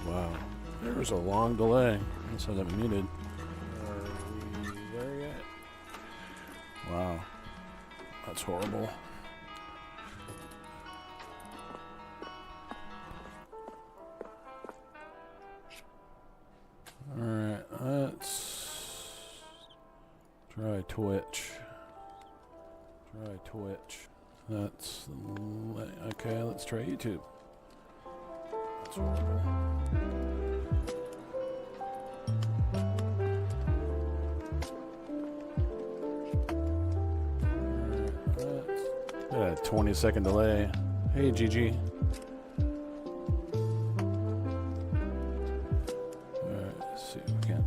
Wow, there was a long delay. I said I'm muted. Are we there yet? Wow, that's horrible. Alright, let's try Twitch. That's okay, let's try YouTube. That's horrible. Alright, 20-second delay. Hey, Gigi. Alright, let's see if we can't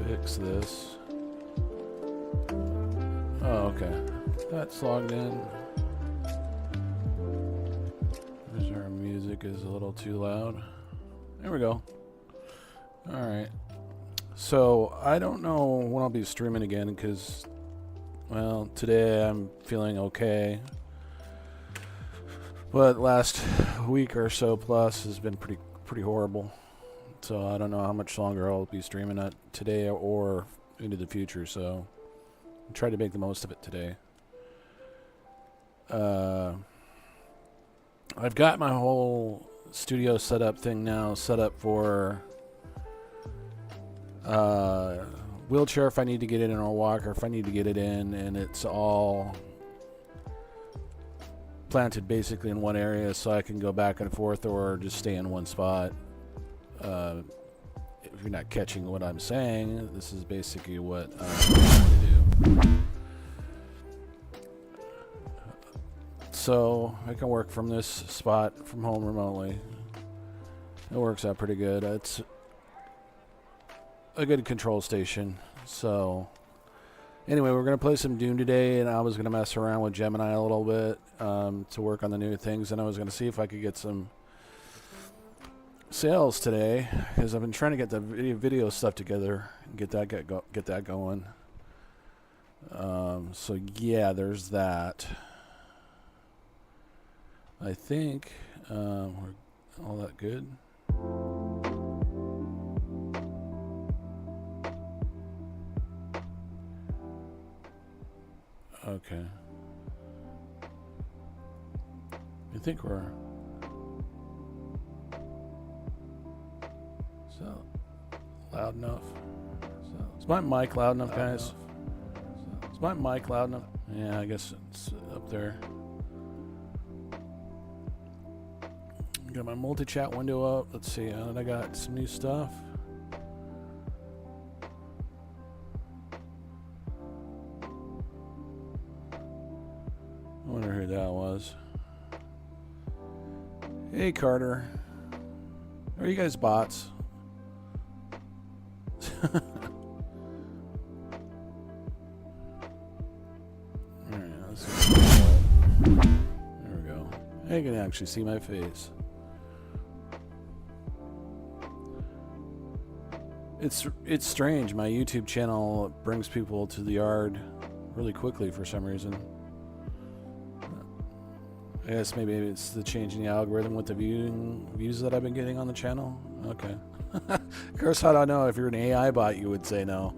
fix this. Oh, okay. That's logged in. Our music is a little too loud. There we go. Alright. So, I don't know when I'll be streaming again because, well, today I'm feeling okay. But last week or so plus has been pretty horrible. So, I don't know how much longer I'll be streaming at today or into the future. So, I try to make the most of it today. I've got my whole studio setup thing now set up for wheelchair if I need to get it in, or a walker if I need to get it in, and it's all planted basically in one area so I can go back and forth or just stay in one spot. If you're not catching what I'm saying, this is basically what I'm trying to do. So I can work from this spot from home remotely. It works out pretty good. It's a good control station. So anyway, we're going to play some Dune today, and I was going to mess around with Gemini a little bit to work on the new things, and I was going to see if I could get some sales today, because I've been trying to get the video stuff together and get that going. So yeah, there's that. I think we're all that good. Okay. I think we're... So, loud enough? Is my mic loud enough, guys? Is my mic loud enough? Yeah, I guess it's up there. Got my multi-chat window up. Let's see, I got some new stuff. I wonder who that was. Hey, Carter. Are you guys bots? Alright, let's see. There we go. You can actually see my face. It's strange. My YouTube channel brings people to the yard really quickly for some reason. I guess maybe it's the change in the algorithm with the views that I've been getting on the channel. Okay. Of course, I don't know. If you're an AI bot, you would say no.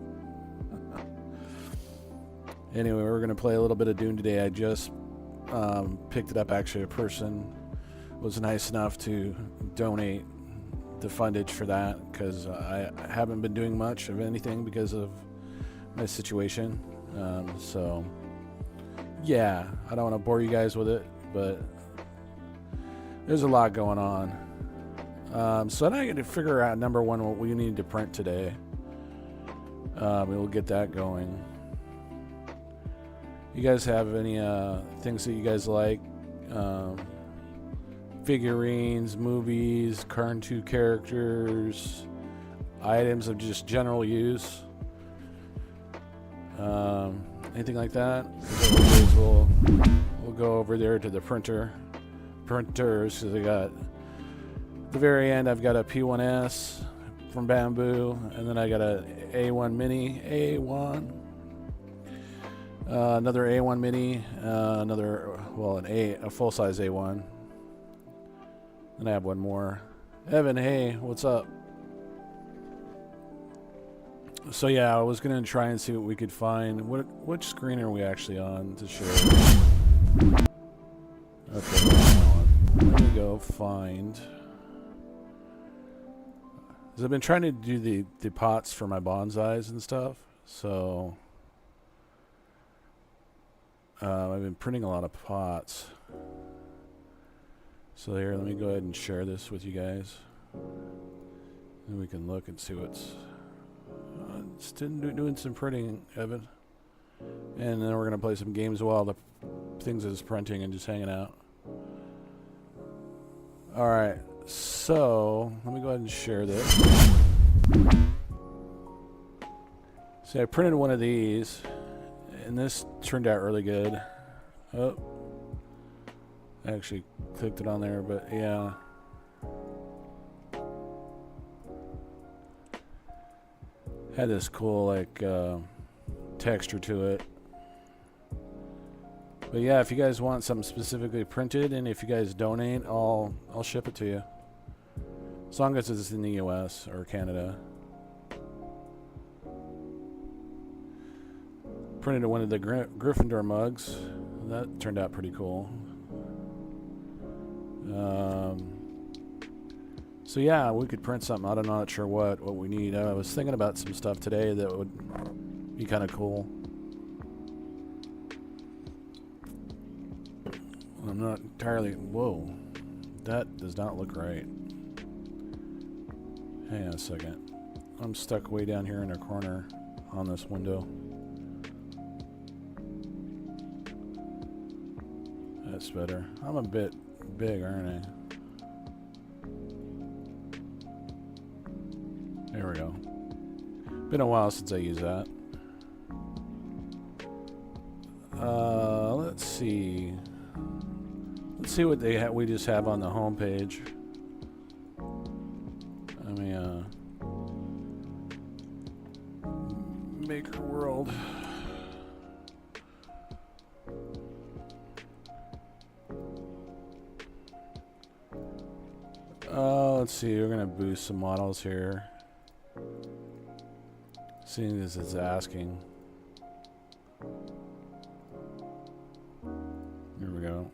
Anyway, we're going to play a little bit of Dune today. I just picked it up. Actually, a person was nice enough to donate the fundage for that because I haven't been doing much of anything because of my situation. So, yeah, I don't want to bore you guys with it, but there's a lot going on. So now I got to figure out, number one, what we need to print today. We'll get that going. You guys have any things that you guys like? Figurines, movies, cartoon characters, items of just general use. Anything like that? We'll go over there to the printers. So they got at the very end. I've got a P1S from Bamboo, and then I got a A1 Mini A1. Another A1 Mini, a full-size A1. And I have one more. Evan, hey, what's up? So yeah, I was gonna try and see what we could find. Which screen are we actually on to share? Okay, let me go find. Because I've been trying to do the pots for my bonsais and stuff. So I've been printing a lot of pots. So here, let me go ahead and share this with you guys. And we can look and see what's... just doing some printing, Evan. And then we're going to play some games while the things is printing and just hanging out. Alright, so let me go ahead and share this. See, I printed one of these, and this turned out really good. Oh. I actually clicked it on there, but yeah. Had this cool like texture to it. But yeah, if you guys want something specifically printed, and if you guys donate, I'll ship it to you. As long as it's in the US or Canada. Printed one of the Gryffindor mugs. That turned out pretty cool. So yeah, we could print something. I'm not sure what we need. I was thinking about some stuff today that would be kind of cool. I'm not entirely... Whoa. That does not look right. Hang on a second. I'm stuck way down here in a corner on this window. That's better. I'm a bit big, aren't I? There we go. Been a while since I used that. Let's see. Let's see what we just have on the home page. I mean, Maker World. Let's see. We're gonna boost some models here. Seeing as it's asking. Here we go.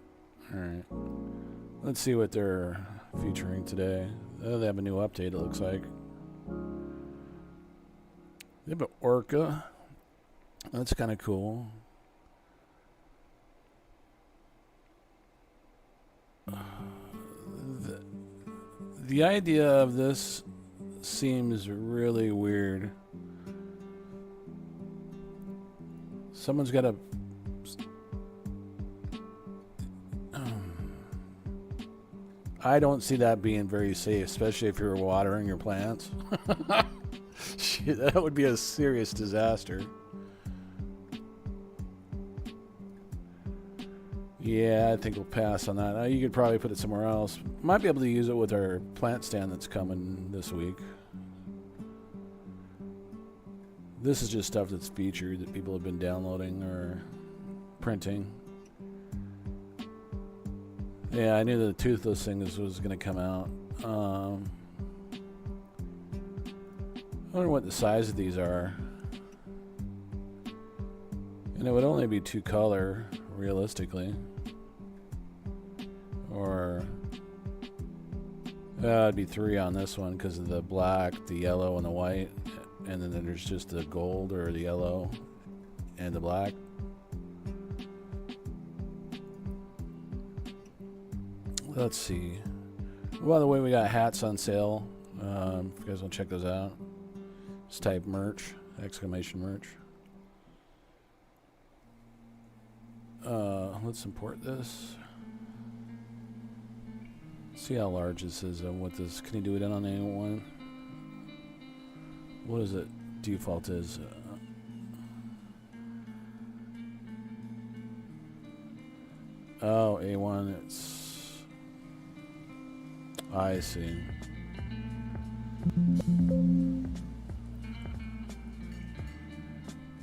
Alright. Let's see what they're featuring today. Oh, they have a new update, it looks like. They have an orca. That's kind of cool. The idea of this seems really weird. Someone's got a... I don't see that being very safe, especially if you're watering your plants. That would be a serious disaster. Yeah, I think we'll pass on that. You could probably put it somewhere else. Might be able to use it with our plant stand that's coming this week. This is just stuff that's featured that people have been downloading or printing. Yeah, I knew the toothless thing was going to come out. I wonder what the size of these are. And it would only be 2 color, realistically. Or it'd be 3 on this one because of the black, the yellow, and the white. And then there's just the gold or the yellow and the black. Let's see. By the way, we got hats on sale. If you guys want to check those out, just type merch, exclamation merch. Let's import this. See how large this is and what this. Can you do it on A1? What is it? Default is. Oh, A1. It's. I see.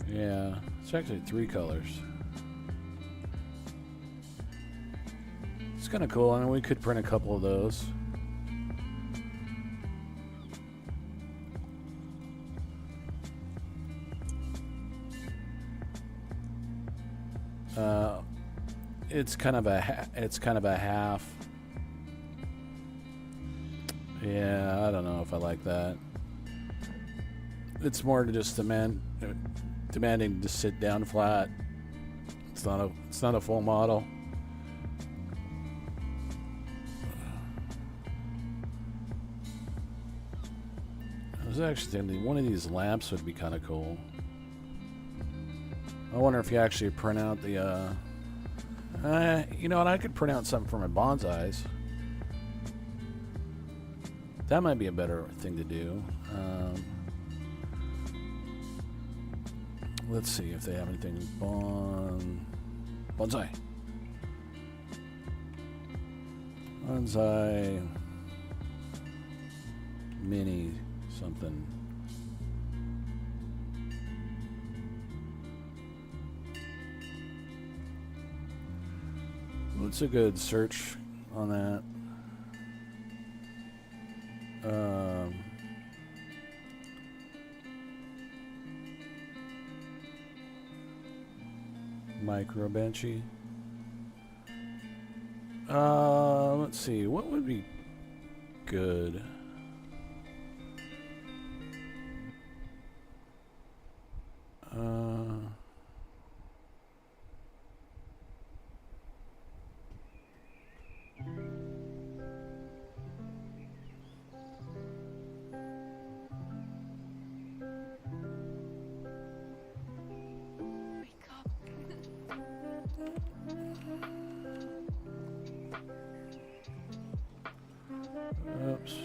Yeah, it's actually 3 colors. It's kind of cool. I mean, we could print a couple of those. It's kind of a half. Yeah, I don't know if I like that. It's more to just demanding to sit down flat. It's not a full model. I was actually thinking one of these lamps would be kind of cool. I wonder if you actually print out the you know what, I could print out something for my bonsais. That might be a better thing to do. Let's see if they have anything. Bonsai. Bonsai mini something. What's a good search on that? Micro Benchy. Let's see. What would be good? Oops.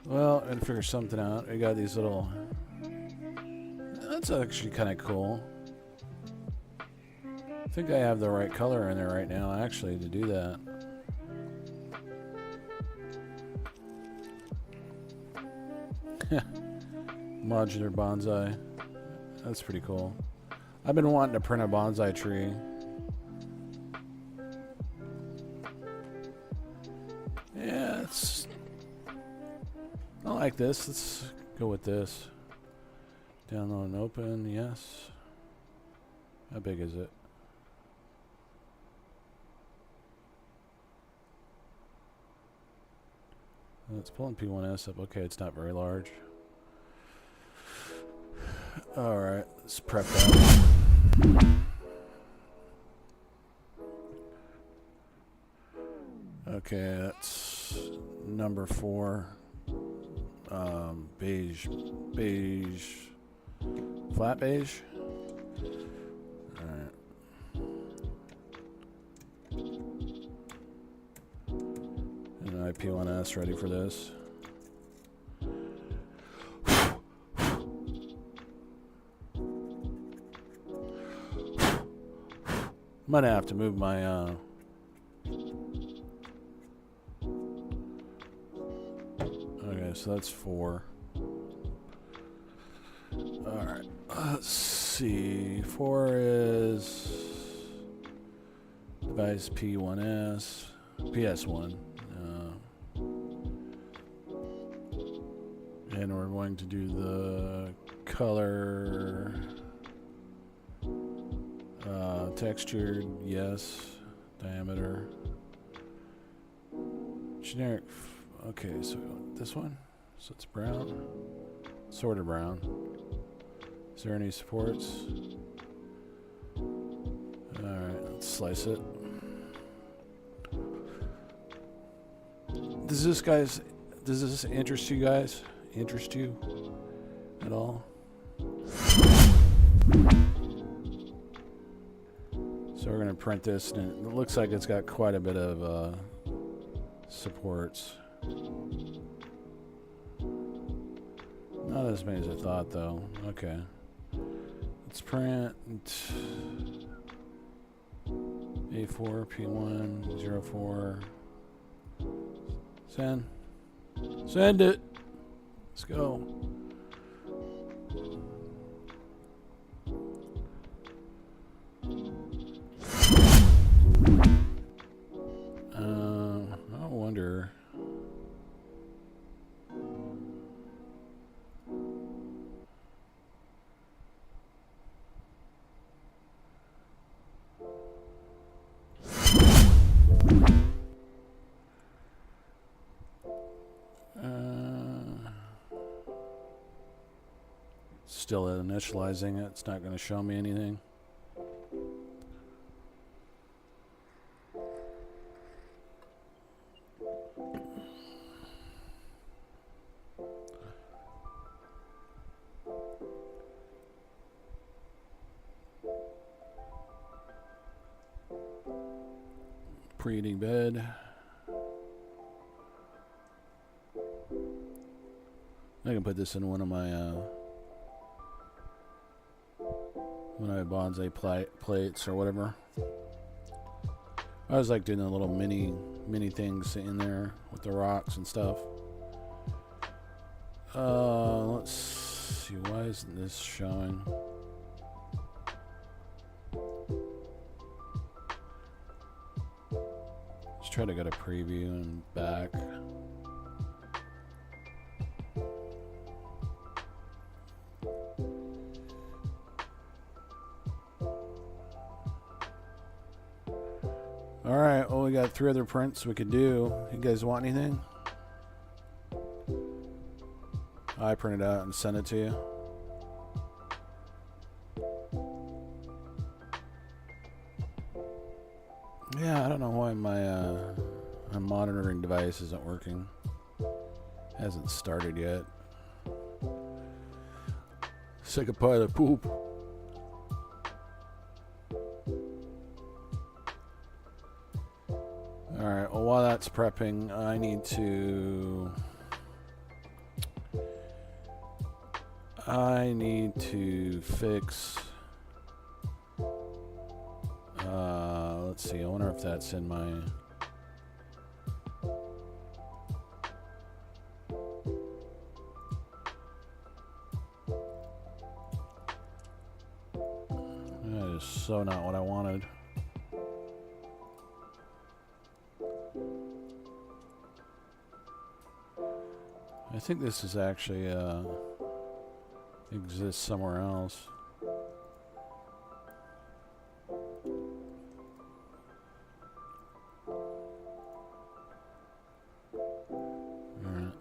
Well, I gotta figure something out. We got these little. That's actually kind of cool. I think I have the right color in there right now, actually, to do that. Modular bonsai. That's pretty cool. I've been wanting to print a bonsai tree. Yeah, I like this. Let's go with this. Download and open, yes. How big is it? It's pulling P1S up. Okay, it's not very large. Alright, let's prep that. Okay, that's number 4. Beige, flat beige. Alright. And my P1S ready for this. Might have to move my okay, so that's 4. Alright, let's see. 4 is device P1S, PS1. And we're going to do the color textured, yes. Diameter. Generic. Okay, so this one. So it's brown. Sort of brown. Is there any supports? Alright, let's slice it. Does this interest you guys? Interest you at all? So we're going to print this, and it looks like it's got quite a bit of supports. Not as many as I thought, though. Okay. Let's print A4, P1, 04. Send. Send it. Let's go. I wonder. Still initializing it. It's not going to show me anything. Preheating bed. I can put this in one of my bonsai plates or whatever. I always like doing the little mini things in there with the rocks and stuff. Let's see, why isn't this showing? Let's try to get a preview and back. Alright, well, we got 3 other prints we could do. You guys want anything? I print it out and send it to you. Yeah, I don't know why my monitoring device isn't working. Hasn't started yet. Sick of pile of poop. Alright, well, while that's prepping, I need to fix, let's see, I wonder if that's in my, that is so not what I wanted. I think this is actually exists somewhere else. Alright.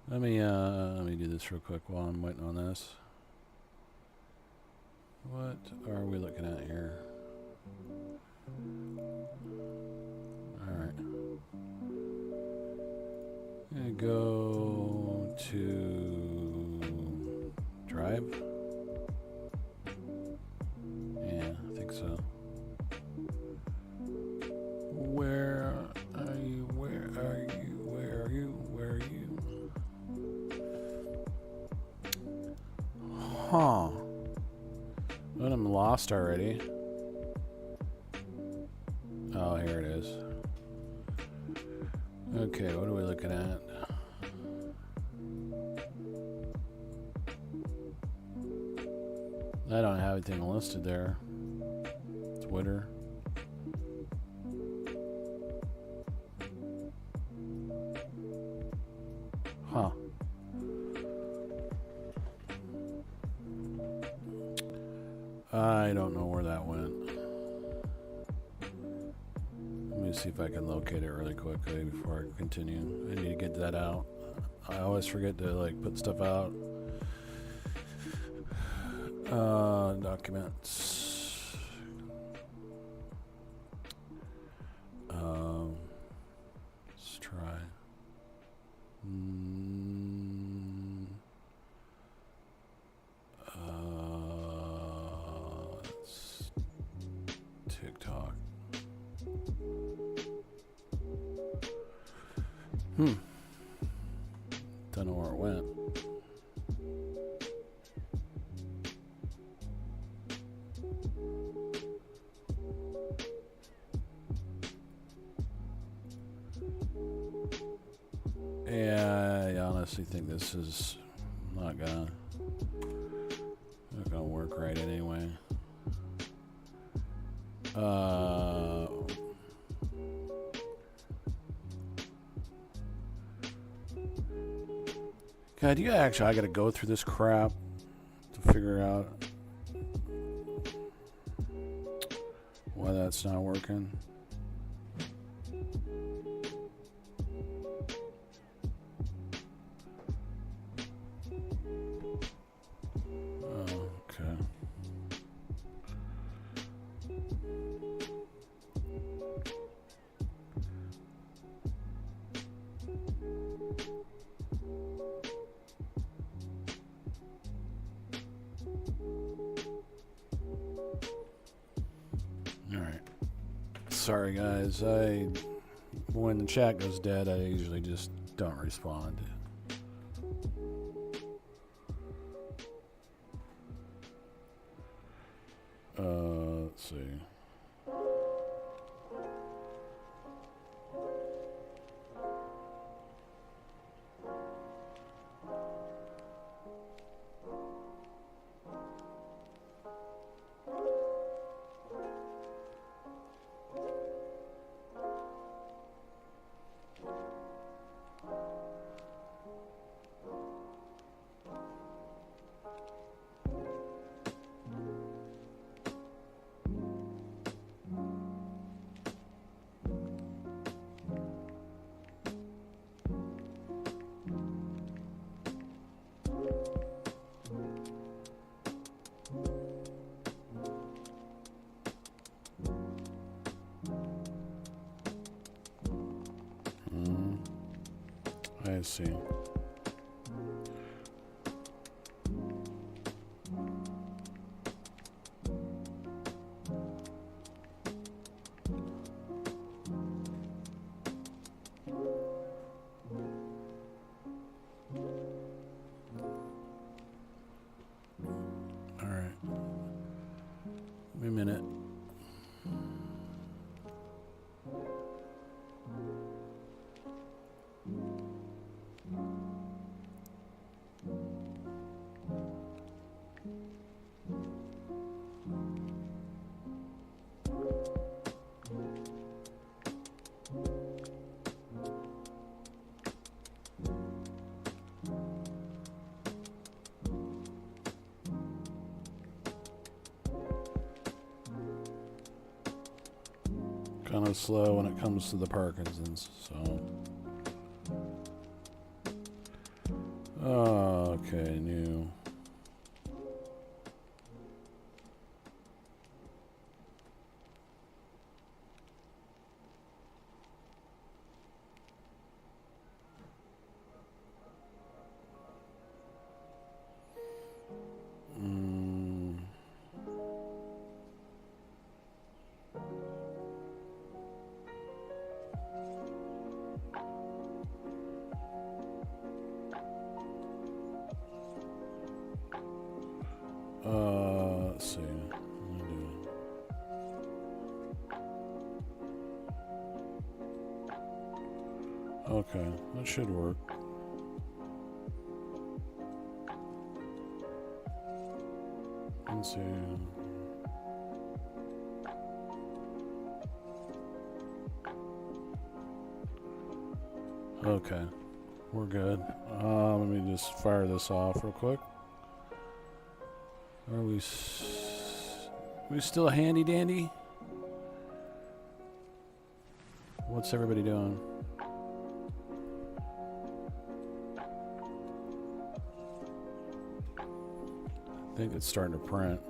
Let me do this real quick while I'm waiting on this. What are we looking at here? Alright. Go to drive. Yeah, I think so. Where? lost already. Oh, here it is. Okay, what are we looking at? I don't have anything listed there. Twitter. Huh. I don't know where that went. Let me see if I can locate it really quickly before I continue. I need to get that out. I always forget to like put stuff out. Documents. Let's try. It's TikTok. Don't know where it went. Yeah, I honestly think this is not gonna work right anyway. God, I gotta go through this crap to figure out why that's not working. Sorry guys, when the chat goes dead, I usually just don't respond. Let's see. I see. All right. Give me a minute. Kind of slow when it comes to the Parkinson's, so. Okay, new. Okay, that should work. Let's see. Okay, we're good. Let me just fire this off real quick. Are we still handy dandy? What's everybody doing? I think it's starting to print.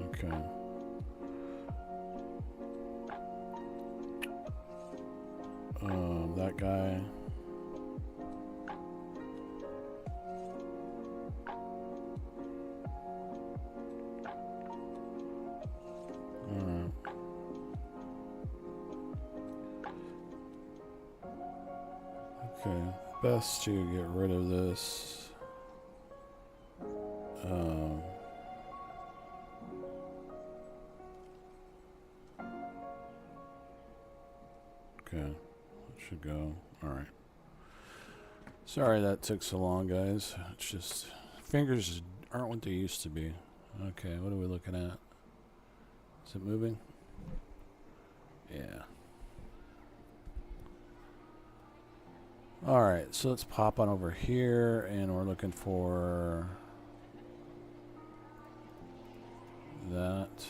Okay. That guy. Alright. Okay. Best to get rid of this. Okay. Should go. Alright. Sorry that took so long, guys. It's just fingers aren't what they used to be. Okay, what are we looking at? Is it moving? Yeah. Alright, so let's pop on over here and we're looking for that.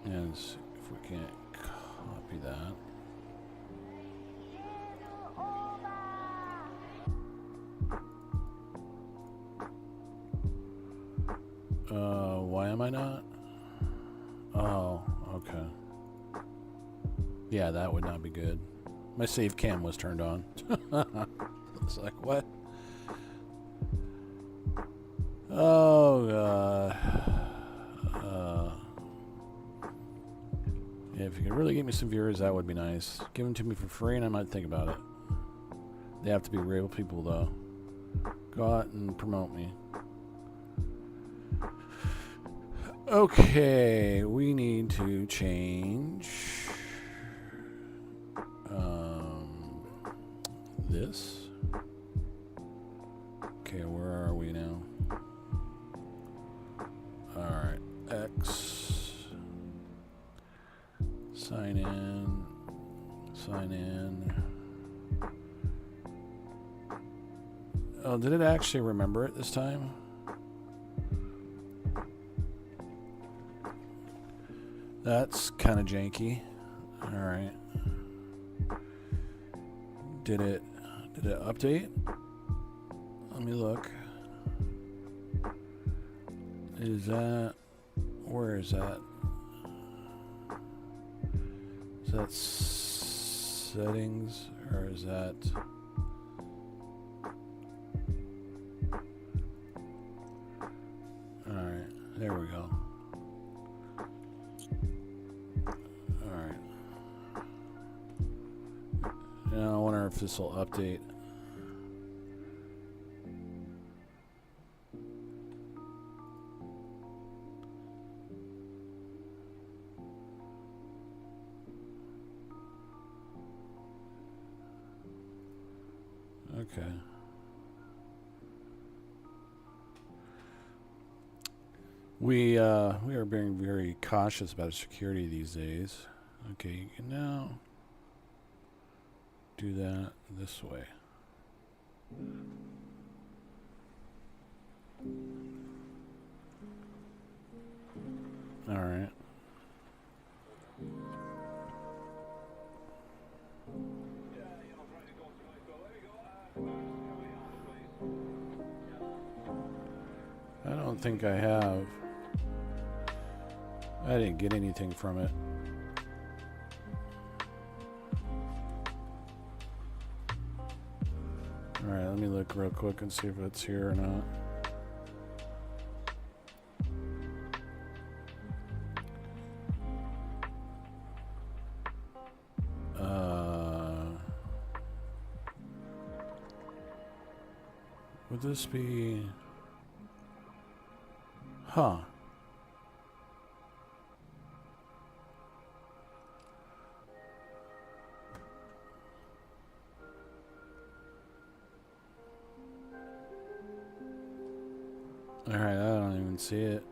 And if we can't copy that. Why am I not? Oh, okay. Yeah, that would not be good. My save cam was turned on. It's like, what? Oh, God. Yeah, if you could really get me some viewers, that would be nice. Give them to me for free and I might think about it. They have to be real people, though. Go out and promote me. Okay, we need to change this. Okay, where are we now? Alright, X. Sign in. Sign in. Oh, did it actually remember it this time? That's kind of janky. Alright. Did it update? Let me look. Is that... Where is that? Is that settings? Or is that... Alright, there we go. Alright. Now I wonder if this will update. Okay. We are being very cautious about security these days. Okay, you can now do that this way. All right. I don't think I have. I didn't get anything from it. Alright, let me look real quick and see if it's here or not. Would this be... Huh. Alright, I don't even see it.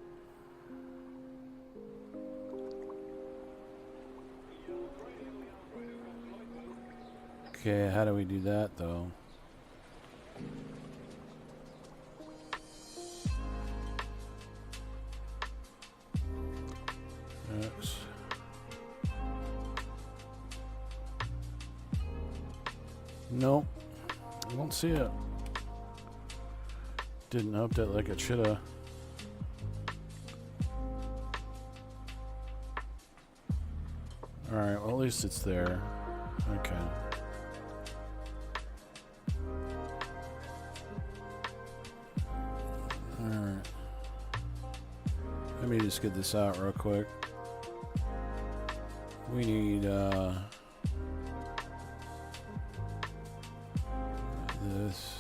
Okay, how do we do that though? X. Nope. I don't see it. Didn't update like it should have. Alright, well at least it's there. Okay. Alright. Let me just get this out real quick. We need this.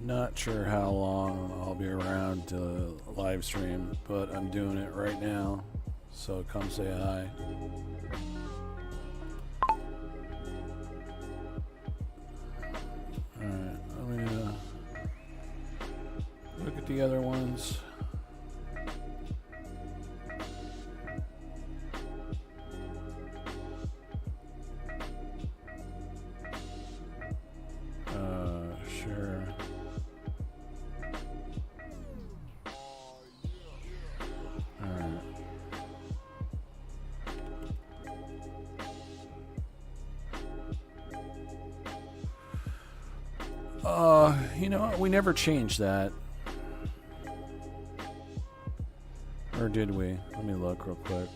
Not sure how long I'll be around to live stream, but I'm doing it right now. So come say hi. Alright, I'm gonna look at the other ones. Sure. You know what? We never changed that. Or did we? Let me look real quick.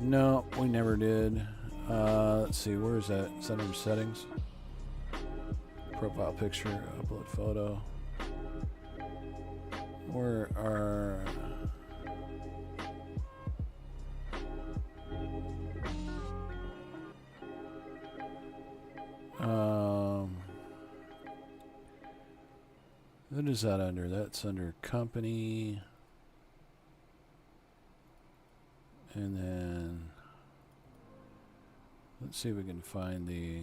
No, we never did. Let's see, where is that? Is that under settings? Profile picture, upload photo. Where are... what is that under? That's under company. And then let's see if we can find the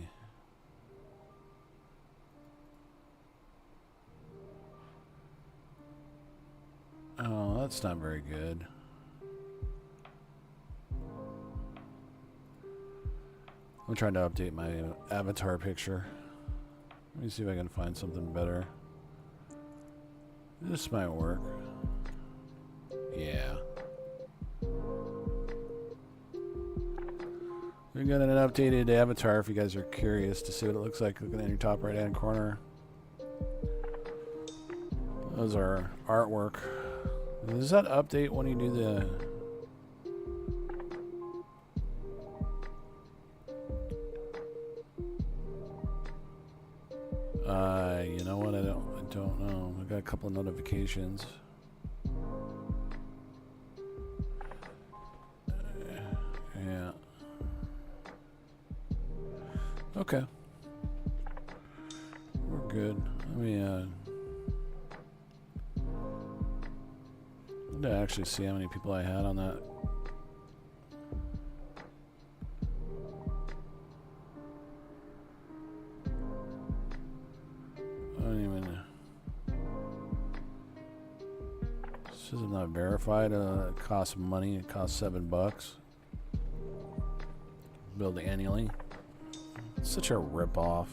oh, that's not very good. I'm trying to update my avatar picture. Let me see if I can find something better. This might work. Yeah. We got an updated avatar if you guys are curious to see what it looks like. Looking at your top right hand corner. Those are artwork. Does that update when you do the... you know what? I don't know. I got a couple of notifications. Yeah. Okay. We're good. Let me to actually see how many people I had on that. I don't even. This is not verified. It costs money. It costs $7. Billed annually. It's such a rip-off.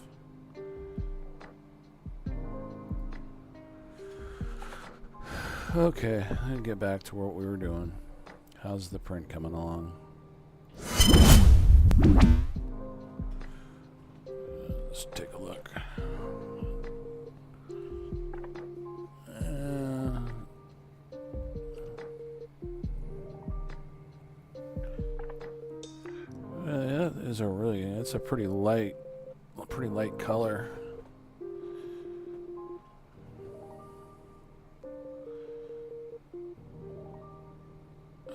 Okay, I'll get back to what we were doing. How's the print coming along? Let's take a look. That is a really, it's a pretty light color.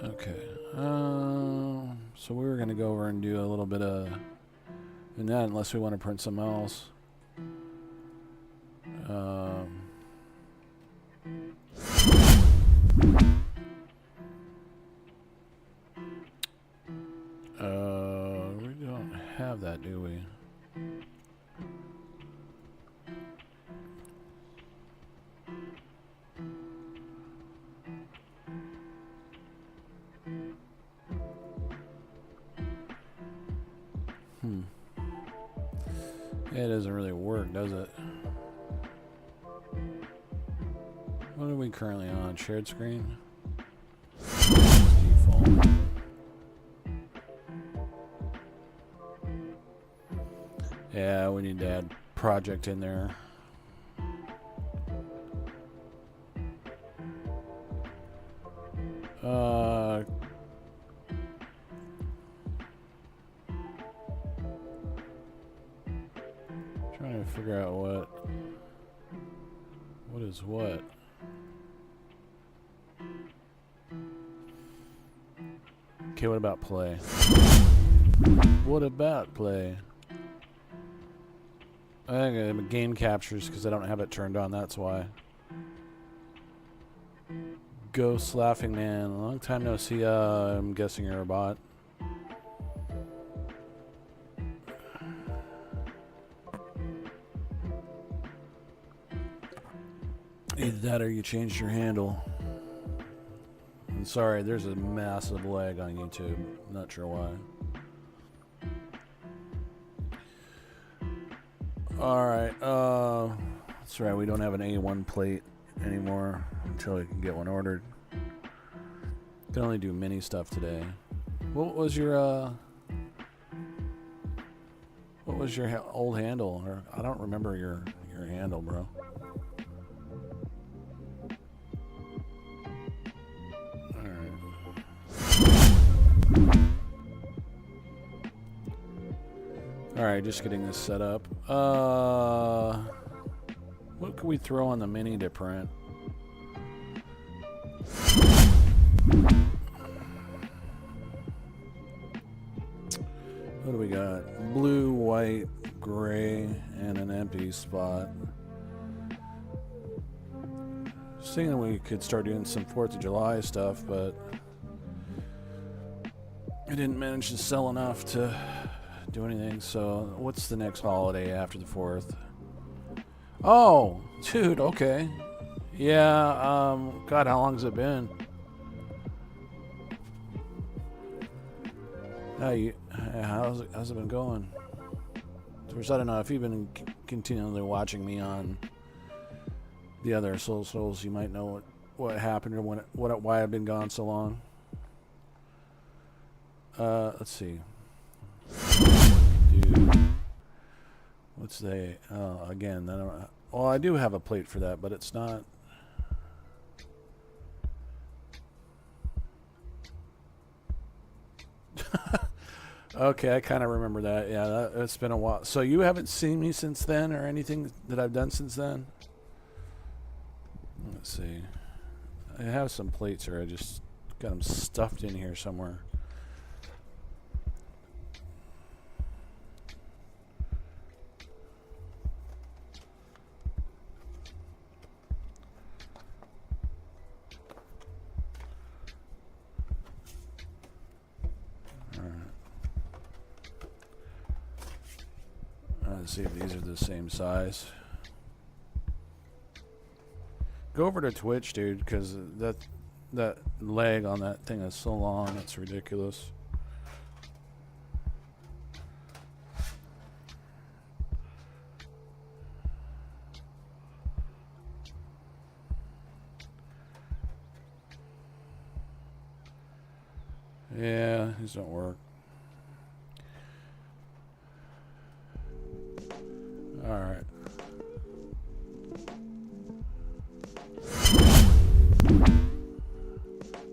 Okay. So we were we're going to go over and do a little bit of that unless we want to print something else. We don't have that, do we? It doesn't really work, does it? What are we currently on? Shared screen? Default. Yeah, we need to add project in there. Trying to figure out what is what. Okay, what about play? What about play? I think game captures because I don't have it turned on, that's why. Ghost Laughing Man, long time no see. I'm guessing you're a bot. Either that or you changed your handle. I'm sorry, there's a massive lag on YouTube. Not sure why. Alright, that's right, we don't have an A1 plate anymore until we can get one ordered. Can only do mini stuff today. What was your old handle? Or I don't remember your handle, bro. Alright, just getting this set up. What can we throw on the mini to print? What do we got? Blue, white, gray, and an empty spot. Just thinking we could start doing some 4th of July stuff, but I didn't manage to sell enough to do anything. So what's the next holiday after the 4th? Oh, dude, okay. Yeah, God, how long has it been? How's it been going? Of course, I don't know if you've been continually watching me on the other socials, you might know what happened or why I've been gone so long. Let's see. Dude, what's the? Again, I don't. Well, I do have a plate for that, but it's not. Okay, I kind of remember that. Yeah, it's been a while. So you haven't seen me since then, or anything that I've done since then? Let's see. I have some plates here. I just got them stuffed in here somewhere. Let's see if these are the same size. Go over to Twitch, dude, because that lag on that thing is so long, it's ridiculous. Yeah, these don't work. Alright.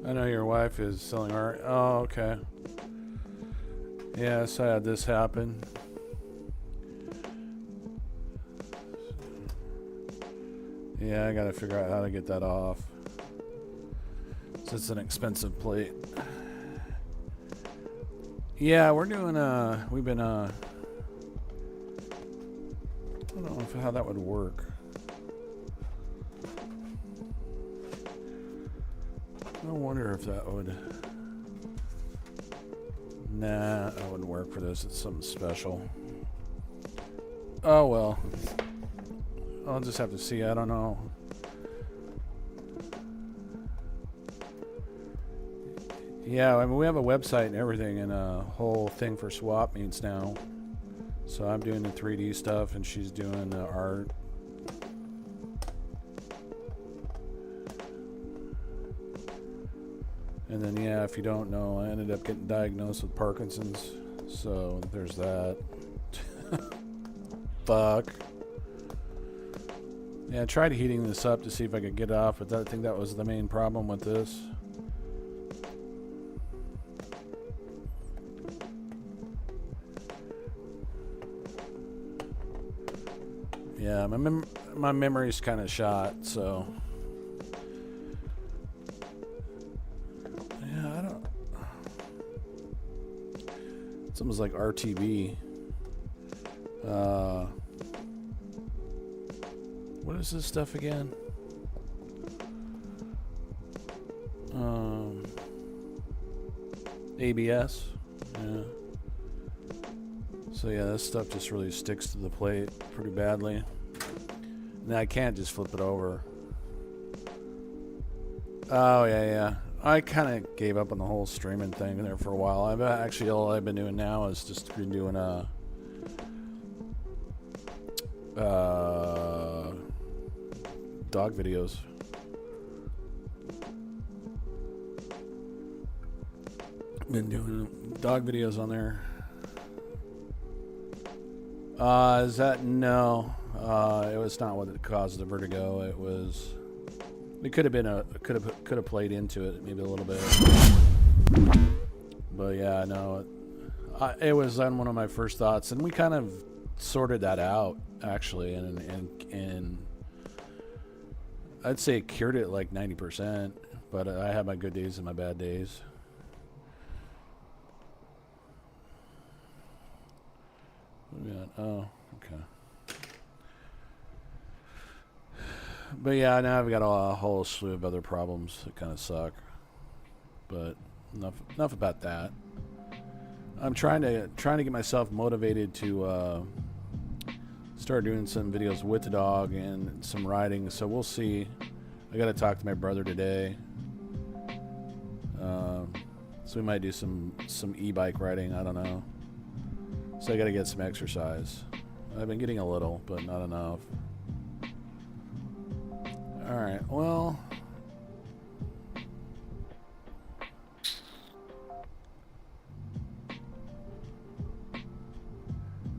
I know your wife is selling art. Oh, okay. Yes, I had this happen. Yeah, I gotta figure out how to get that off. So it's an expensive plate. Yeah, we're doing, we've been, I don't know how that would work. I wonder if that would... Nah, that wouldn't work for this. It's something special. Oh, well. I'll just have to see. I don't know. Yeah, I mean, we have a website and everything and a whole thing for swap meets now. So I'm doing the 3D stuff and she's doing the art. And then, yeah, if you don't know, I ended up getting diagnosed with Parkinson's. So there's that. Fuck. Yeah, I tried heating this up to see if I could get it off, but I think that was the main problem with this. Yeah, my memory's kind of shot, so... Yeah, I don't... It's almost like RTB. What is this stuff again? ABS. Yeah. So yeah, this stuff just really sticks to the plate pretty badly. Now I can't just flip it over. Oh yeah. I kind of gave up on the whole streaming thing there for a while. I've actually all I've been doing now is just been doing dog videos. Been doing dog videos on there. Is that no? It was not what caused the vertigo. It was. It could have been could have played into it maybe a little bit. But yeah, no. It was on one of my first thoughts, and we kind of sorted that out actually, and I'd say it cured it like 90%. But I had my good days and my bad days. What do we got? Oh, okay. But yeah, now I've got a whole slew of other problems that kind of suck. But enough about that. I'm trying to get myself motivated to start doing some videos with the dog and some riding. So we'll see. I got to talk to my brother today. So we might do some e-bike riding. I don't know. So I got to get some exercise. I've been getting a little, but not enough. All right. Well,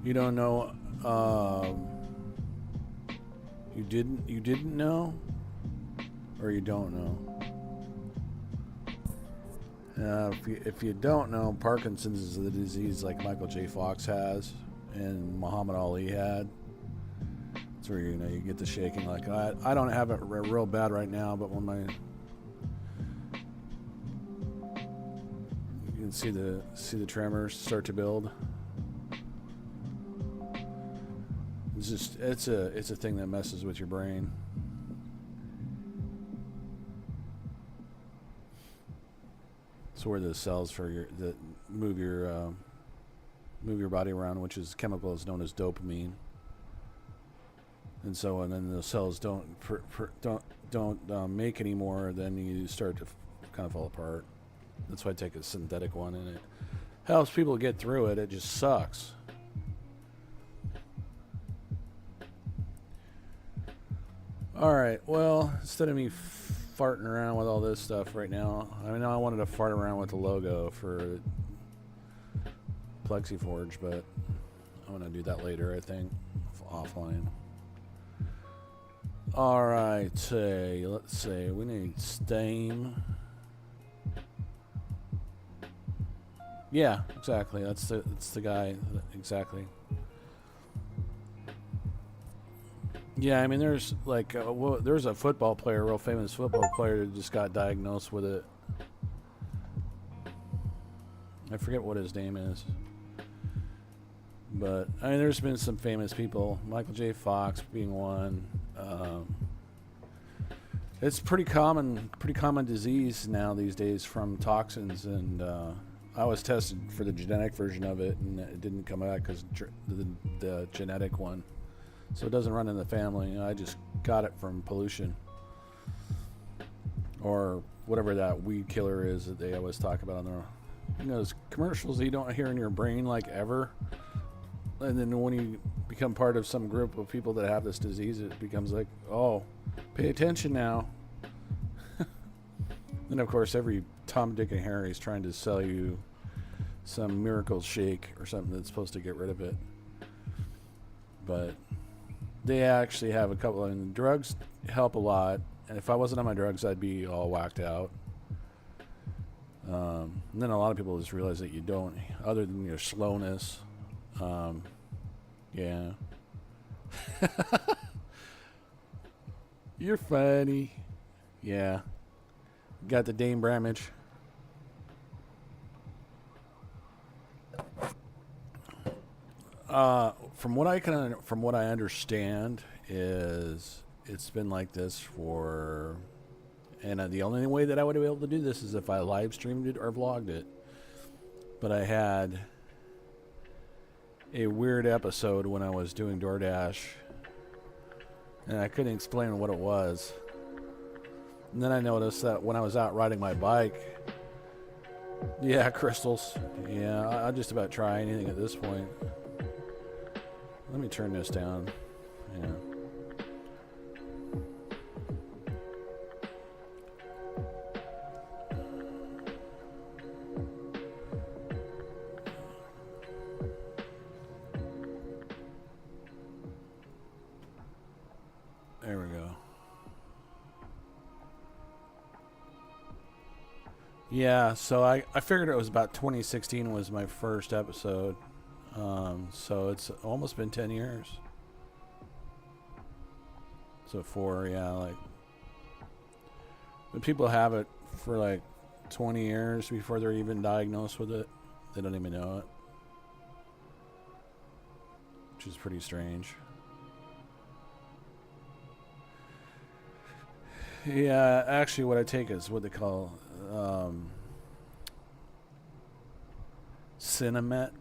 you don't know. You didn't know, or you don't know. If you don't know, Parkinson's is a disease like Michael J. Fox has and Muhammad Ali had. It's where you get the shaking. Like I don't have it real bad right now, but when you can see the tremors start to build. It's a thing that messes with your brain. It's where the cells that move your body around, which is chemical is known as dopamine. And so, and then the cells don't make anymore. Then you start to kind of fall apart. That's why I take a synthetic one, and it helps people get through it. It just sucks. All right. Well, instead of me farting around with all this stuff right now, I mean, I wanted to fart around with the logo for PlexiForge, but I want to do that later. I think offline. All right, let's see. We need Steam. Yeah, exactly. That's the guy. Exactly. Yeah, I mean, there's like there's a football player, a real famous football player, that just got diagnosed with it. I forget what his name is. But I mean, there's been some famous people, Michael J. Fox being one. It's pretty common disease now these days from toxins, and I was tested for the genetic version of it, and it didn't come back because the genetic one, so it doesn't run in the family. I just got it from pollution or whatever that weed killer is that they always talk about on their, those commercials that you don't hear in your brain like ever. And then when you become part of some group of people that have this disease, it becomes like, oh, pay attention now. Then, of course, every Tom, Dick, and Harry is trying to sell you some miracle shake or something that's supposed to get rid of it. But they actually have a couple, and drugs help a lot. And if I wasn't on my drugs, I'd be all whacked out. And then a lot of people just realize that you don't, other than your slowness. Yeah. You're funny. Yeah. Got the Dame Bramage. From what I understand is it's been like this for, and the only way that I would be able to do this is if I live streamed it or vlogged it. But I had a weird episode when I was doing DoorDash, and I couldn't explain what it was. And then I noticed that when I was out riding my bike, yeah, crystals. Yeah, I'll just about try anything at this point. Let me turn this down. Yeah. There we go. Yeah, so I figured it was about 2016 was my first episode. So it's almost been 10 years. So like, when people have it for like 20 years before they're even diagnosed with it, they don't even know it. Which is pretty strange. Yeah, actually what I take is what they call Cinemet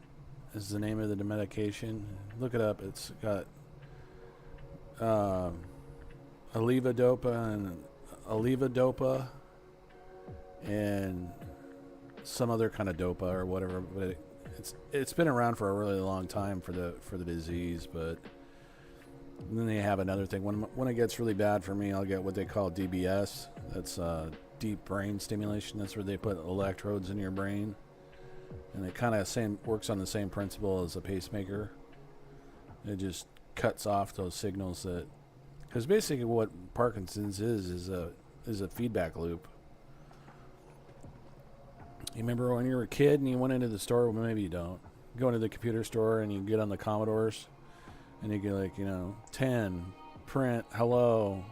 is the name of the medication. Look it up. It's got Levodopa and some other kind of dopa or whatever, but it's been around for a really long time for the disease. But then they have another thing. When it gets really bad for me, I'll get what they call DBS. That's deep brain stimulation. That's where they put electrodes in your brain, and it kind of works on the same principle as a pacemaker. It just cuts off those signals that, because basically what Parkinson's is a feedback loop. You remember when you were a kid and you went into the store? Well, maybe you don't. You go into the computer store and you get on the Commodores, and you get like 10, print, hello,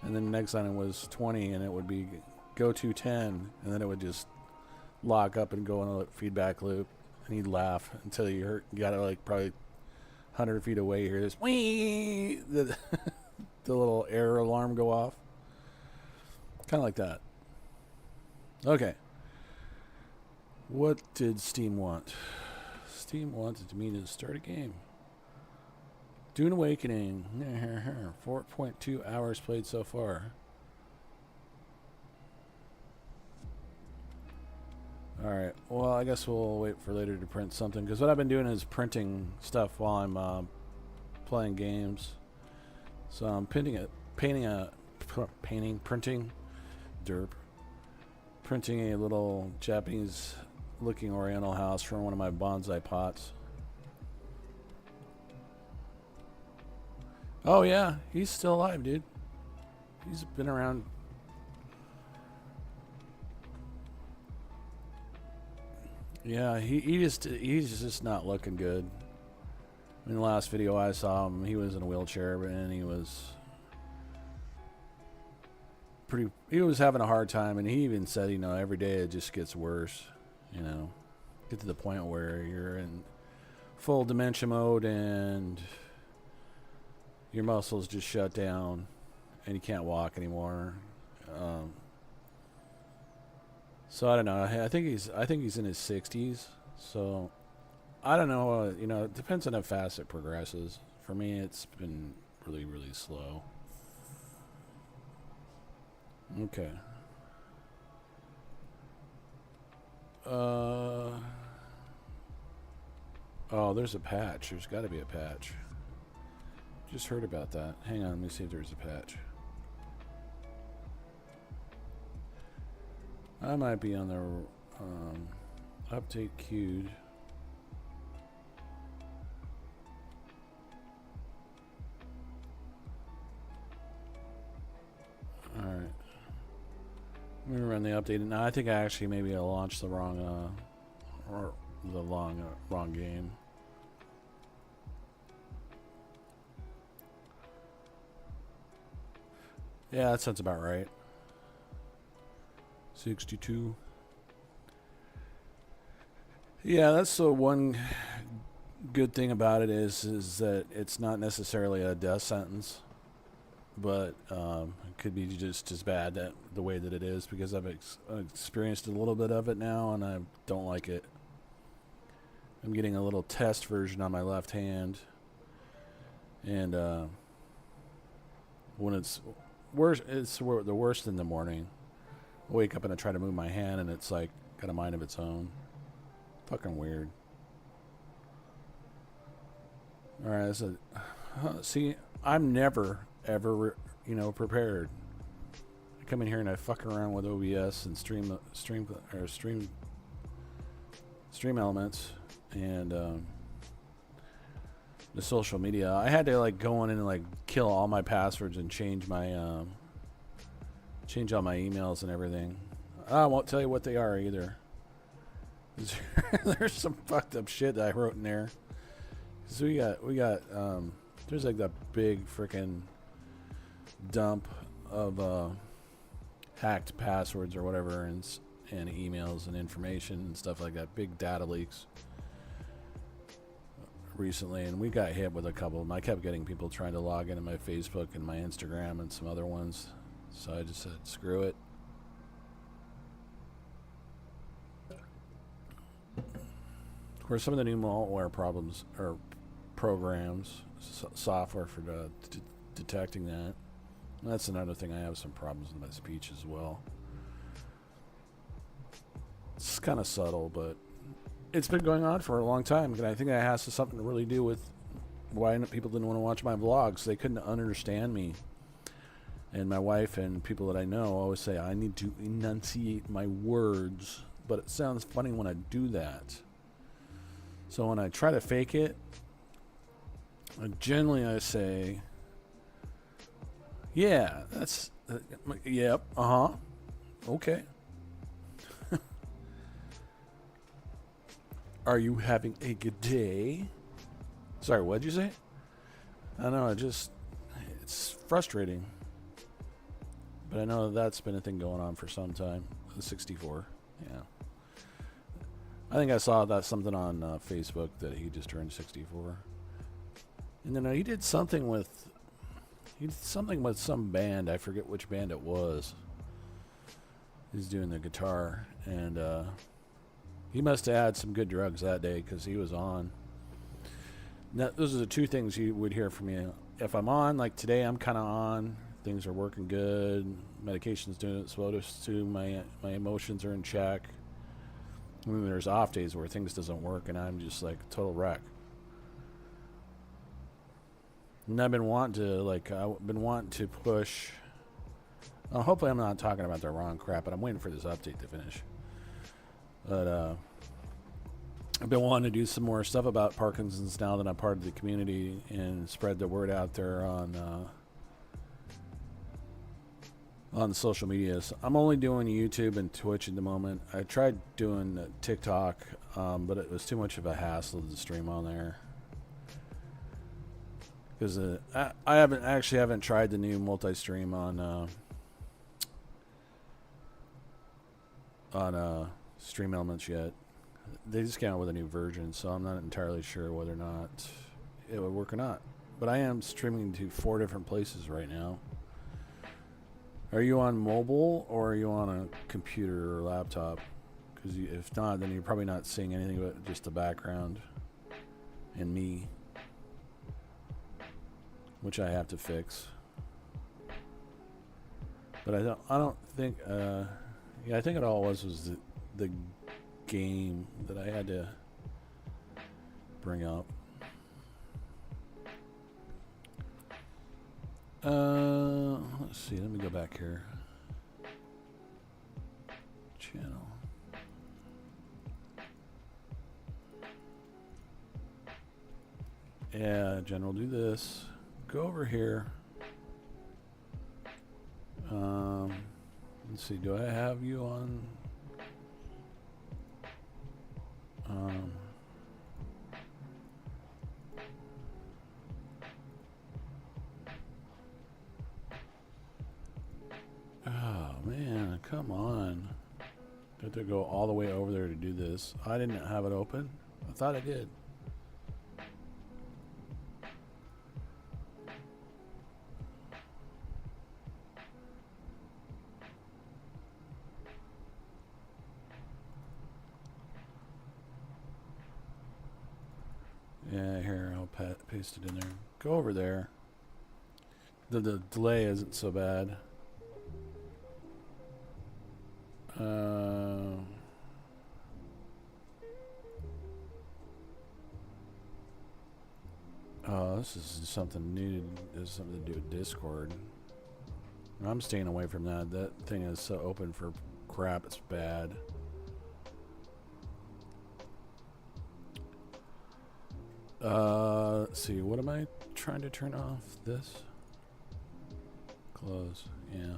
and then the next line was 20, and it would be go to 10, and then it would just lock up and go in a feedback loop, and you'd laugh until you got it like probably 100 feet away. You hear this wee, the little error alarm go off, kind of like that. Okay, what did Steam want? Steam wanted me to start a game. Dune Awakening, 4.2 hours played so far. Alright, well, I guess we'll wait for later to print something, because what I've been doing is printing stuff while I'm playing games. So I'm printing a little Japanese looking oriental house from one of my bonsai pots. Oh yeah, he's still alive, dude. He's been around. Yeah, he's just not looking good. In the last video I saw him, he was in a wheelchair, and he was having a hard time, and he even said, every day it just gets worse, get to the point where you're in full dementia mode and your muscles just shut down and you can't walk anymore. So I don't know. I think he's in his 60s. So I don't know. It depends on how fast it progresses. For me, it's been really, really slow. Okay. Oh, there's a patch. There's got to be a patch. Just heard about that. Hang on, let me see if there's a patch. I might be on the update queued. Alright. Let me run the update. Now I think I actually maybe I launched the wrong wrong game. Yeah, that sounds about right. 62. Yeah, that's the one good thing about it is that it's not necessarily a death sentence, but it could be just as bad that the way that it is, because I've experienced a little bit of it now and I don't like it. I'm getting a little test version on my left hand, and when it's worse, it's the worst in the morning. I wake up and I try to move my hand and it's like got a mind of its own. Fucking weird. All right, so see, I'm never ever prepared. I come in here and I fuck around with OBS and stream elements and the social media. I had to like go in and like kill all my passwords and change my change all my emails and everything. I won't tell you what they are either. There's some fucked up shit that I wrote in there. So we got there's like that big freaking dump of hacked passwords or whatever, and emails and information and stuff like that. Big data leaks recently, and we got hit with a couple of them. I kept getting people trying to log into my Facebook and my Instagram and some other ones, so I just said screw it. Of course, some of the new malware problems or programs, software for detecting that. And that's another thing. I have some problems with my speech as well. It's kind of subtle, but it's been going on for a long time, and I think that has something to really do with why people didn't want to watch my vlogs. They couldn't understand me. And my wife and people that I know always say I need to enunciate my words, but it sounds funny when I do that. So when I try to fake it, generally I say, yeah, that's, yep, okay. Are you having a good day? Sorry, what'd you say? I don't know, it's frustrating. But I know that's been a thing going on for some time. The 64, yeah. I think I saw that something on Facebook that he just turned 64. And then he did something with some band. I forget which band it was. He's doing the guitar, and he must have had some good drugs that day because he was on. Now, those are the two things you would hear from me. If I'm on, like today, I'm kind of on. Things are working good. Medication's doing its supposed to. My emotions are in check. And then there's off days where things doesn't work, and I'm just like a total wreck. And I've been wanting to push. Hopefully, I'm not talking about the wrong crap, but I'm waiting for this update to finish. But I've been wanting to do some more stuff about Parkinson's now that I'm part of the community and spread the word out there on social media. So I'm only doing YouTube and Twitch at the moment. I tried doing TikTok, but it was too much of a hassle to stream on there. Because I haven't tried the new multi-stream on Stream Elements yet. They just came out with a new version, so I'm not entirely sure whether or not it would work or not. But I am streaming to 4 different places right now. Are you on mobile or are you on a computer or laptop? Because if not, then you're probably not seeing anything but just the background and me, which I have to fix. But I don't think. Yeah, I think it all was the game that I had to bring up. Let's see. Let me go back here. Channel. Yeah, General, do this. Go over here. Let's see. Do I have you on? Oh man, come on. I have to go all the way over there to do this. I didn't have it open. I thought I did. Yeah, here, I'll paste it in there. Go over there. The delay isn't so bad. Oh, this is something new. This is something to do with Discord. I'm staying away from that. That thing is so open for crap. It's bad. Let's see. What am I trying to turn off? This? Close. Yeah.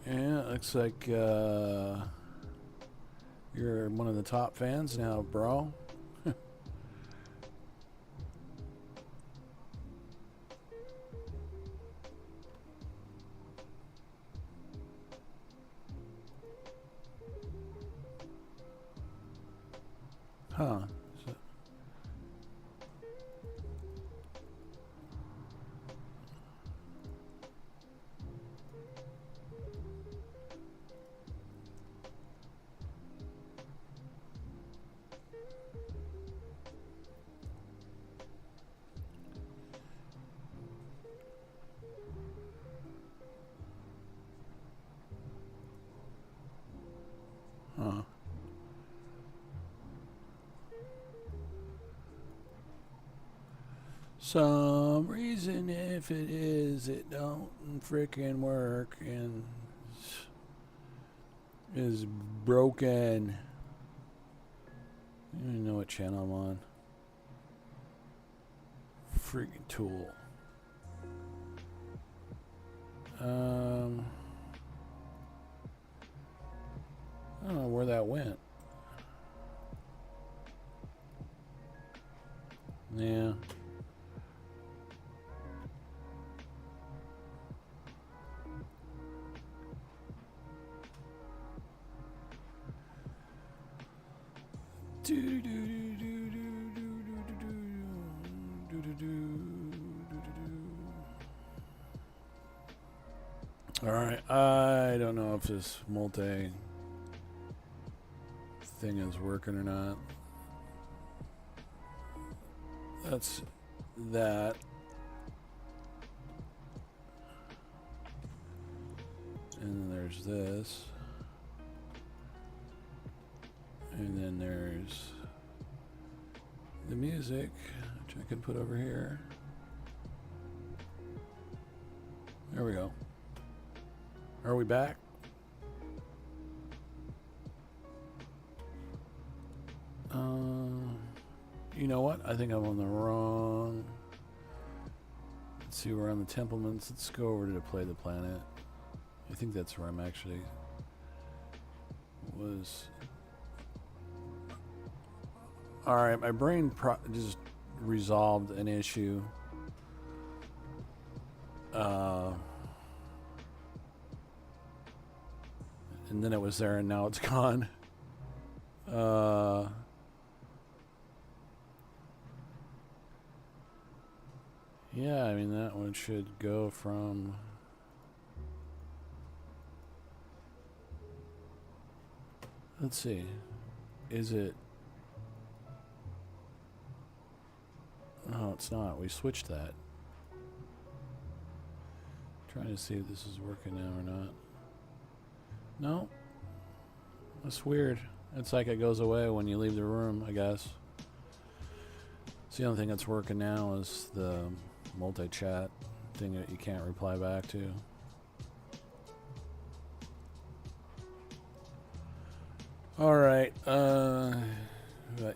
Yeah, looks like you're one of the top fans now, bro. Huh. Huh. Some reason, if it is, it don't frickin' work and is broken. I don't even know what channel I'm on. Freaking tool. I don't know where that went. Yeah. Alright, I don't know if this multi thing is working or not. That's that. And then there's this. And then there's the music, which I can put over here. There we go. Are we back? You know what? I think I'm on the wrong. Let's see, we're on the Templements. Let's go over to Play the Planet. I think that's where I'm actually was. Alright, my brain just resolved an issue. And then it was there and now it's gone. Yeah, I mean, that one should go from... Let's see. Is it... No, it's not. We switched that. Trying to see if this is working now or not. No. That's weird. It's like it goes away when you leave the room, I guess. So the only thing that's working now is the multi-chat thing that you can't reply back to. Alright, about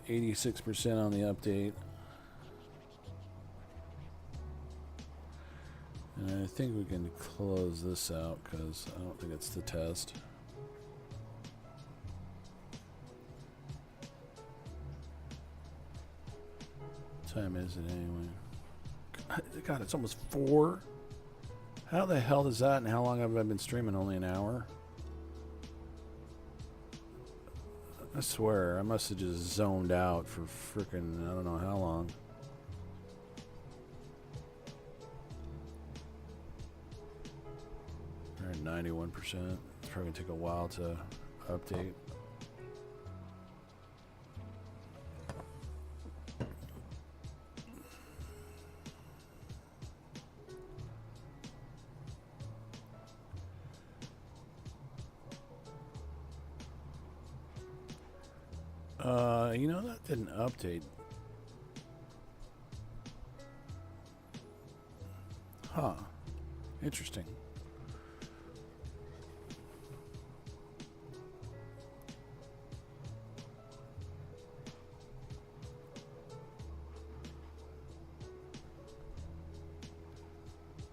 86% on the update. And I think we can close this out because I don't think it's the test. What time is it anyway? God, it's almost 4. How the hell is that and how long have I been streaming? Only an hour? I swear, I must have just zoned out for frickin' I don't know how long. We're at 91%. It's probably gonna take a while to update. You know, that didn't update. Huh. Interesting.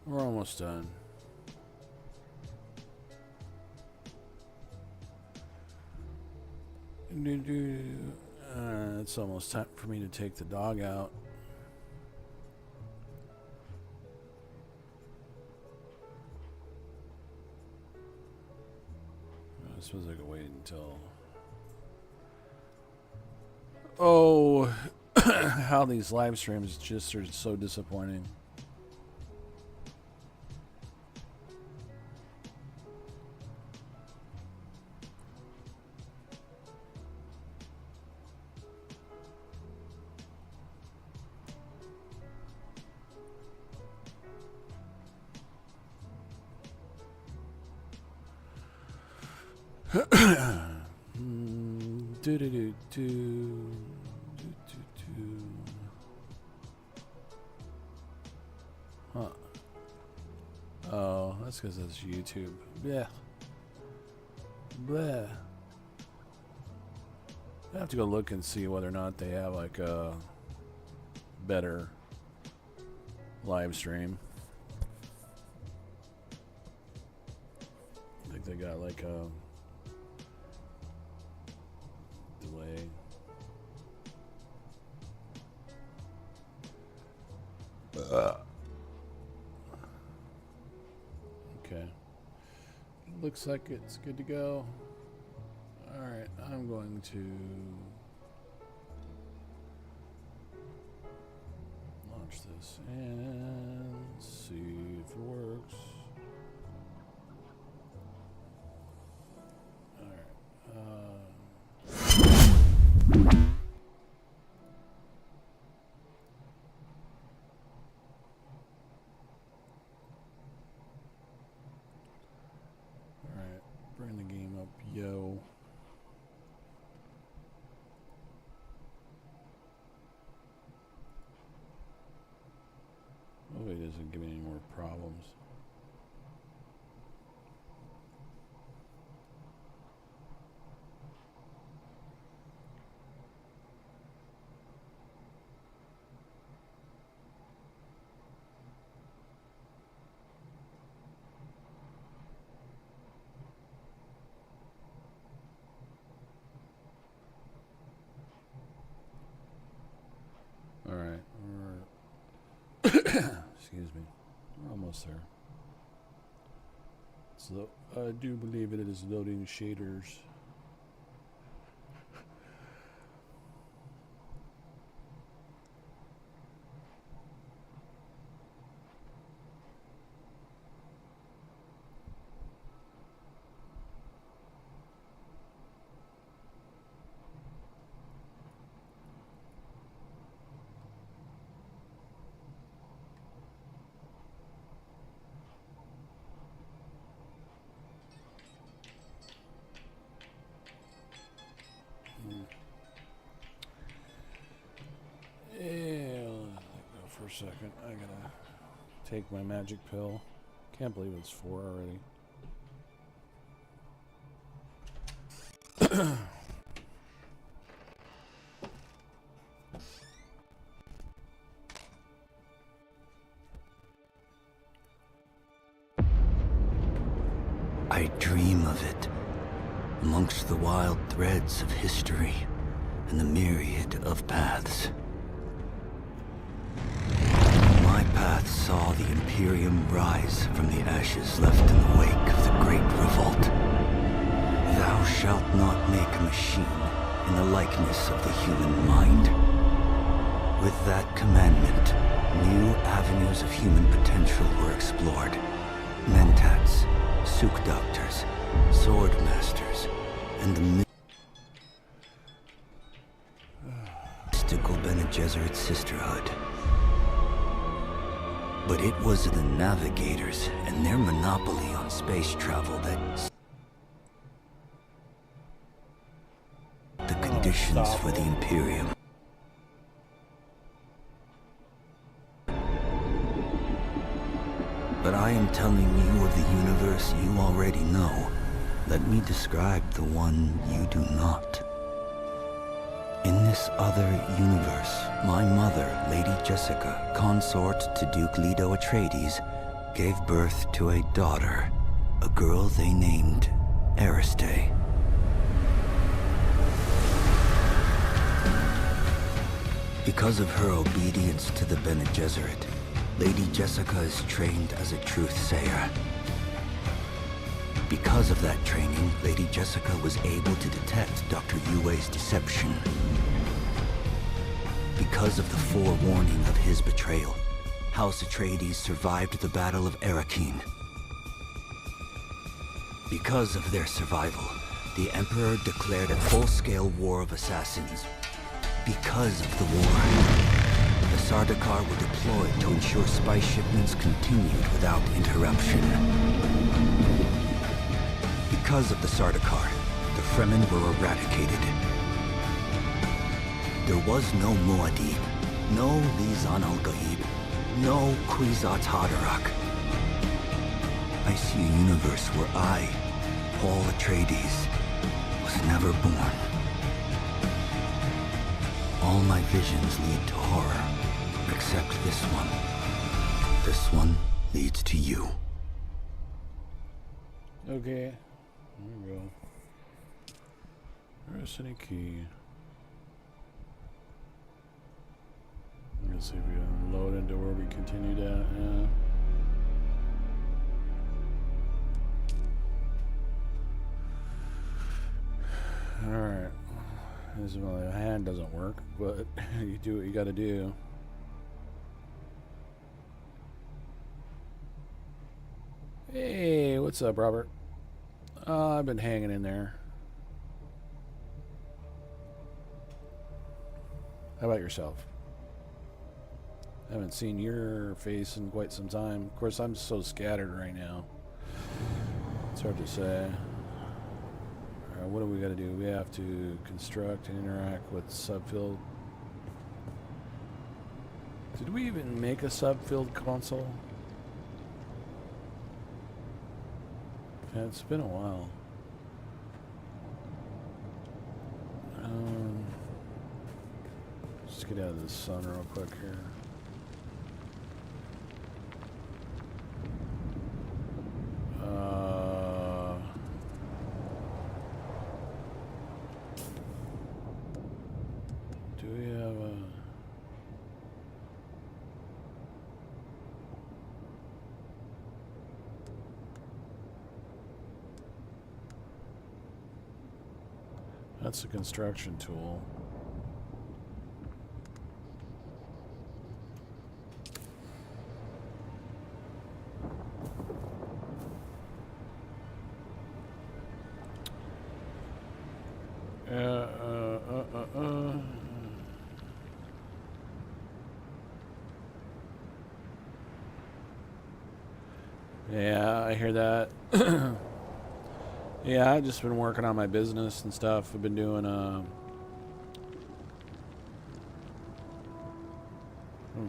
We're almost done. It's almost time for me to take the dog out. I suppose I could wait until... Oh, how these live streams just are so disappointing. Huh. Oh, that's because it's YouTube. Yeah. Bleh. I have to go look and see whether or not they have like a better live stream. I think they got like a delay. Okay. Looks like it's good to go. Alright, I'm going to launch this and see if it works. Alright, bring the game up, yo. Hopefully it doesn't give me any more problems. Excuse me. We're almost there. So I do believe it is loading shaders. Yeah, go for a second. I gotta take my magic pill. Can't believe it's 4 already. I dream of it, amongst the wild threads of history and the myriad of paths. My path saw the Imperium rise from the ashes left in the wake of the Great Revolt. Thou shalt not make a machine in the likeness of the human mind. With that commandment, new avenues of human potential were explored. Mentats, Suk Doctors, Sword Masters, and the mystical Bene Gesserit Sisterhood. But it was the Navigators and their monopoly on space travel that the conditions for the Imperium. But I am telling you of the universe you already know. Let me describe the one you do not. In this other universe, my mother, Lady Jessica, consort to Duke Leto Atreides, gave birth to a daughter, a girl they named Ariste. Because of her obedience to the Bene Gesserit, Lady Jessica is trained as a truth-sayer. Because of that training, Lady Jessica was able to detect Dr. Yue's deception. Because of the forewarning of his betrayal, House Atreides survived the Battle of Arrakeen. Because of their survival, the Emperor declared a full-scale war of assassins. Because of the war, the Sardaukar were deployed to ensure spice shipments continued without interruption. Because of the Sardaukar, the Fremen were eradicated. There was no Muad'Dib, no Lisan al-Gaib, no Kwisatz Haderach. I see a universe where I, Paul Atreides, was never born. All my visions lead to horror, except this one. This one leads to you. Okay. There we go. Press any key. Let's see if we can load into where we continued at. Yeah. Alright. This is my hand doesn't work, but you do what you gotta do. Hey, what's up, Robert? I've been hanging in there. How about yourself? I haven't seen your face in quite some time. Of course, I'm so scattered right now. It's hard to say. Alright, what do we gotta do? We have to construct and interact with subfield. Did we even make a subfield console? Yeah, it's been a while. Let's get out of the sun real quick here. Do we have a... That's a construction tool. Yeah, I hear that. Yeah, I've just been working on my business and stuff. I've been doing, I'm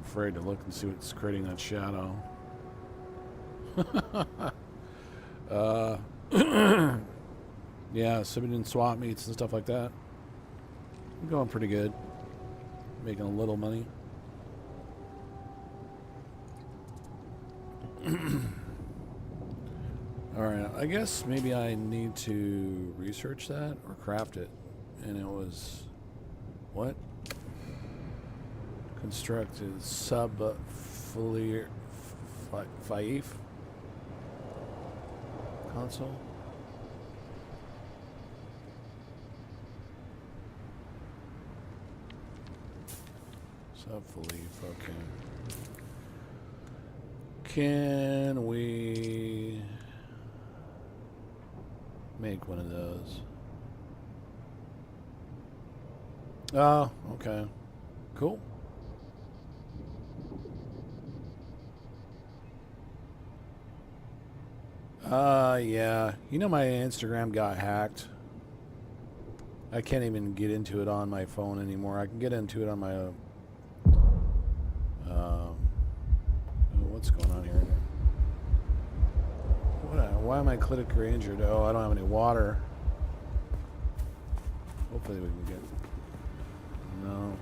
afraid to look and see what's creating that shadow. Yeah, so I've been doing swap meets and stuff like that. I'm going pretty good. Making a little money. Alright, I guess maybe I need to research that or craft it. And it was... What? Constructed sub-Fief console? Sub-Fief, okay. Can we make one of those? Oh, okay. Cool. Yeah. You know my Instagram got hacked. I can't even get into it on my phone anymore. I can get into it on my what's going on here? Why am I critically injured? Oh, I don't have any water. Hopefully we can get... No.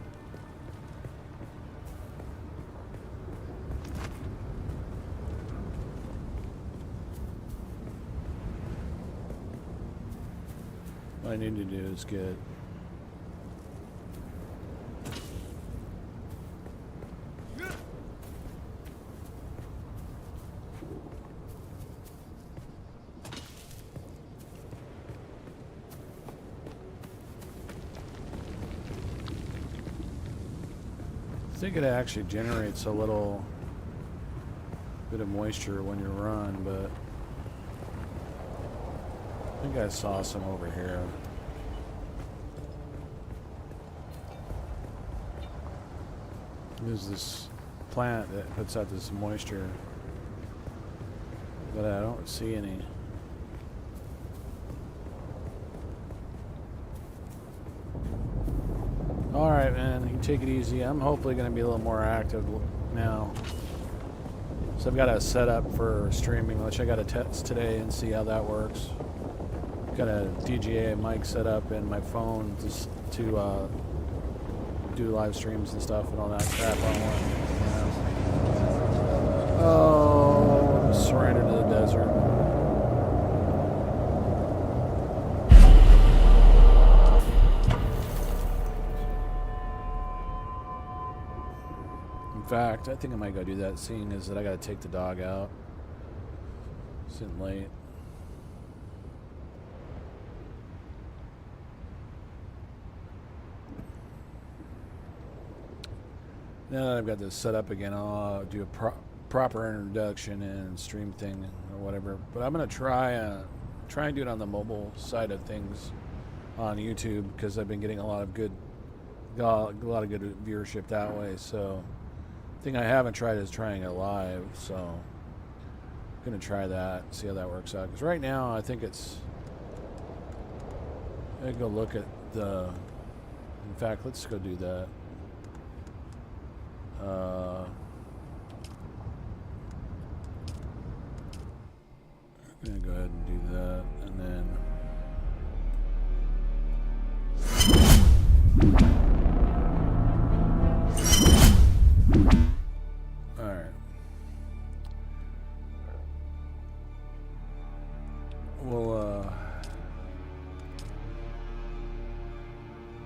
What I need to do is get... I think it actually generates a little bit of moisture when you run, but I think I saw some over here. There's this plant that puts out this moisture, but I don't see any. Alright, man, you take it easy. I'm hopefully going to be a little more active now. So I've got a setup for streaming, which I got to test today and see how that works. Got a DJI mic set up in my phone just to do live streams and stuff and all that crap on one. Oh, surrender to the desert. In fact, I think I might go do that, seeing as that I got to take the dog out. It's getting late. Now that I've got this set up again, I'll do a proper introduction and stream thing or whatever. But I'm gonna try and do it on the mobile side of things on YouTube, because I've been getting a lot of good viewership that way. So the thing I haven't tried is trying it live. So I'm gonna try that, see how that works out. Because right now I think it's... I go look at the... In fact, let's go do that. I'm gonna go ahead and do that, and then... Alright. We'll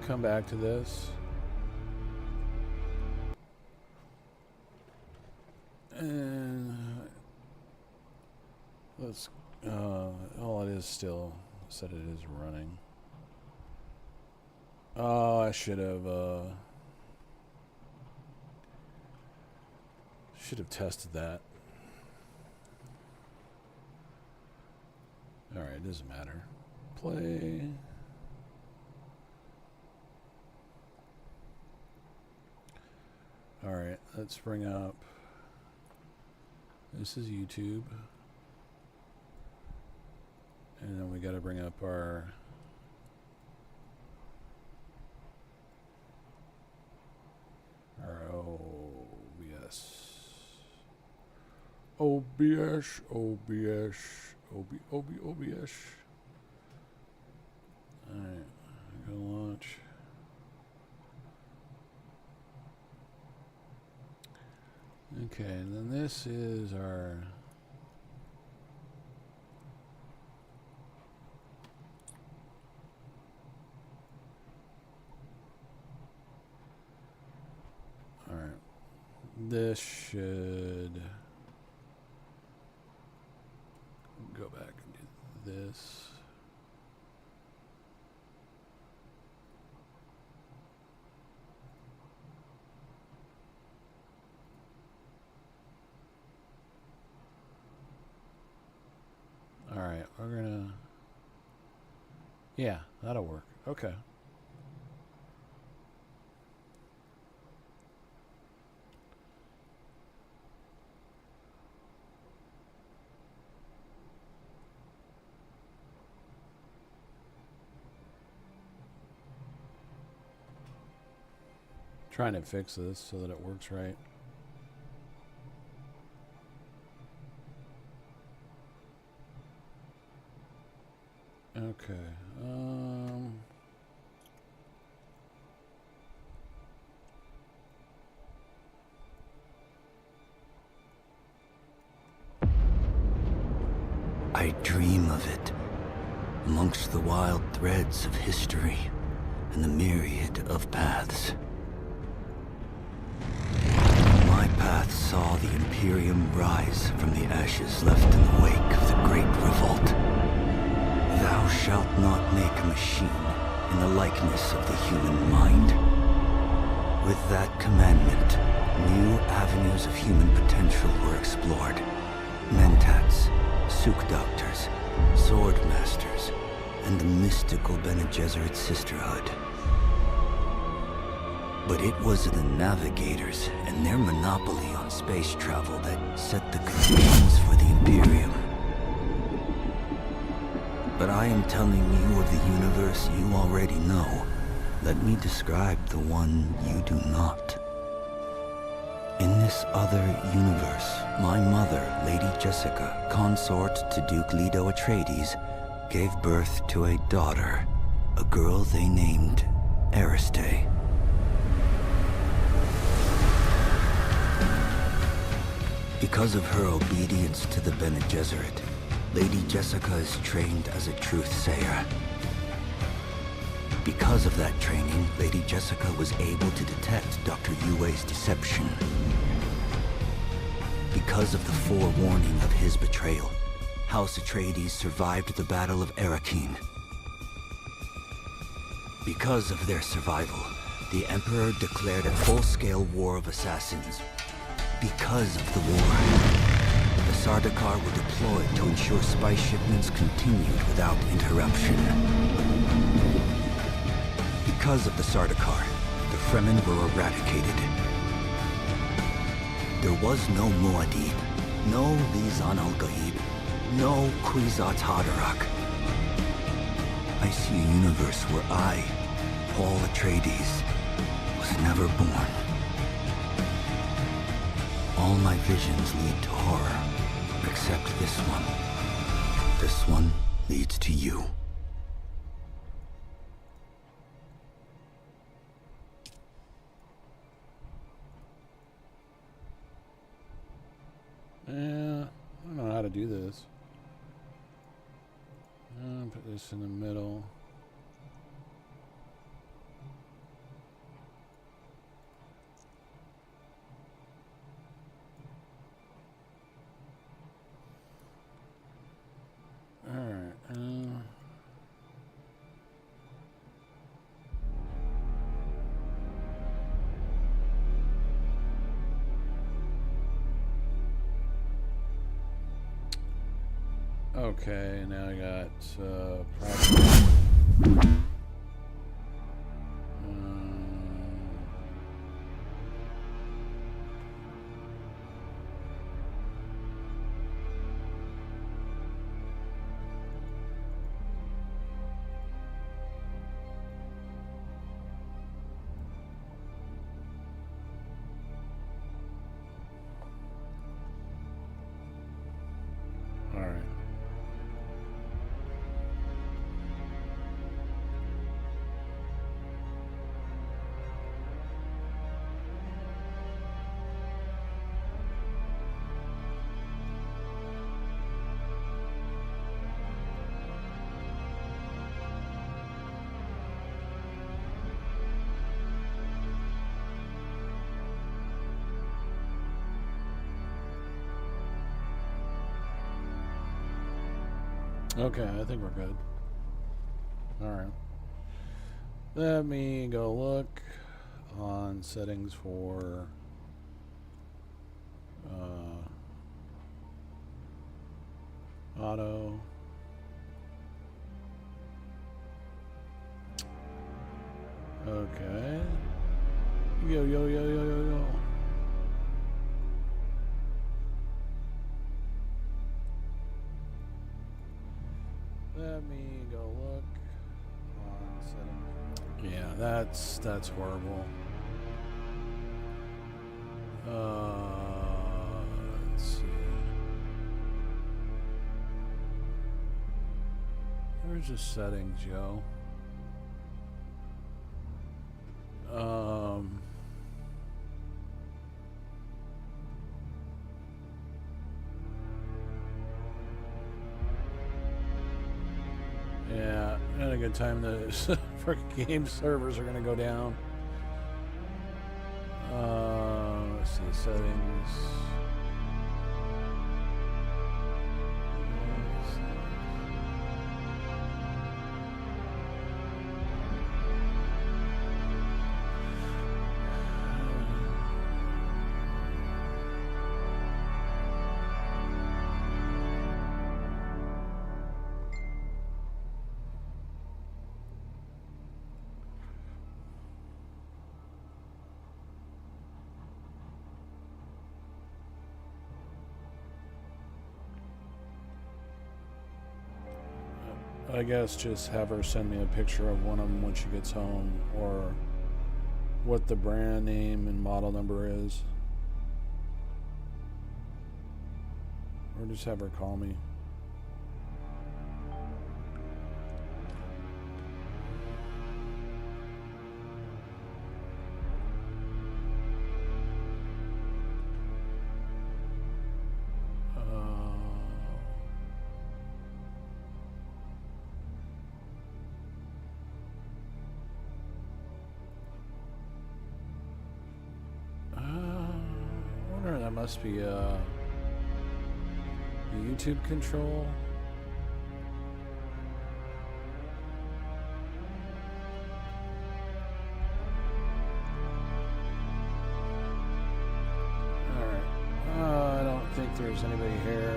come back to this. And let's, oh, it is still said it is running. Oh, I should have tested that. Alright, it doesn't matter. Play. Alright, let's bring up. This is YouTube. And then we got to bring up our OBS. OBS. Alright, I'm gonna launch. Okay, and then this is our alright. This should go back and do this. Alright, we're gonna... Yeah, that'll work. Okay. Trying to fix this so that it works right. Okay. I dream of it, amongst the wild threads of history and the myriad of paths. My path saw the Imperium rise from the ashes left in the wake of the Great Revolt. Thou shalt not make a machine in the likeness of the human mind. With that commandment, new avenues of human potential were explored. Mentats, Suk Doctors, Sword Masters, and the mystical Bene Gesserit Sisterhood. But it was the Navigators and their monopoly on space travel that set the conditions for the Imperium. But I am telling you of the universe you already know. Let me describe the one you do not. In this other universe, my mother, Lady Jessica, consort to Duke Leto Atreides, gave birth to a daughter, a girl they named Ariste. Because of her obedience to the Bene Gesserit, Lady Jessica is trained as a truth-sayer. Because of that training, Lady Jessica was able to detect Dr. Yue's deception. Because of the forewarning of his betrayal, House Atreides survived the Battle of Arrakeen. Because of their survival, the Emperor declared a full-scale war of assassins. Because of the war, the Sardaukar were deployed to ensure spice shipments continued without interruption. Because of the Sardaukar, the Fremen were eradicated. There was no Muad'Dib, no Lisan al-Gaib, no Kwisatz Haderach. I see a universe where I, Paul Atreides, was never born. All my visions lead to horror, except this one. This one leads to you. Yeah, I don't know how to do this. Put this in the middle. Alright, Okay, now I got practice. All right. Okay, I think we're good. All right. Let me go look on settings for auto. Okay. Yo, yo, yo, yo, yo, yo. Let me go look on settings. Yeah, that's horrible. Let's see. Where's the settings, yo? Yeah, not a good time. The freaking game servers are gonna go down. Let's see settings. I guess just have her send me a picture of one of them when she gets home, or what the brand name and model number is, or just have her call me. That must be the YouTube control. Alright. I don't think there's anybody here.